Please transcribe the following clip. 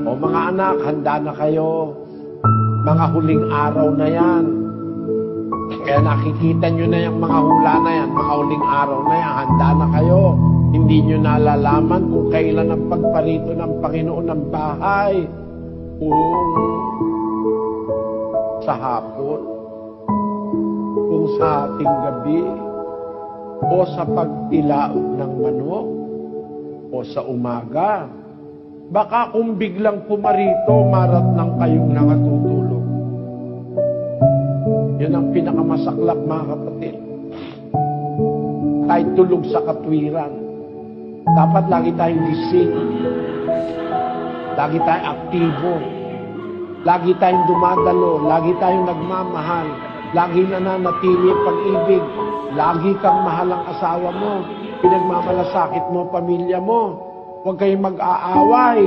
O mga anak, handa na kayo. Mga huling araw na yan. Kaya nakikita nyo na yung mga hula na yan, mga huling araw na yan, handa na kayo. Hindi nyo nalalaman kung kailan ang pagparito ng Panginoon ng bahay. Kung sa hapon, kung sa ating gabi, o sa pagtilaok ng manok, o sa umaga. Baka kung biglang pumarito, marat ng kayong nakatutulog. Yan ang pinakamasaklap, mga kapatid. Kahit tulog sa katwiran, dapat lagi tayong gising. Lagi tayong aktibo. Lagi tayong dumadalo. Lagi tayong nagmamahal. Lagi nananatili ang pag-ibig. Lagi kang mahal ang asawa mo. Pinagmamalasakit mo, pamilya mo. Huwag kayong mag-aaway.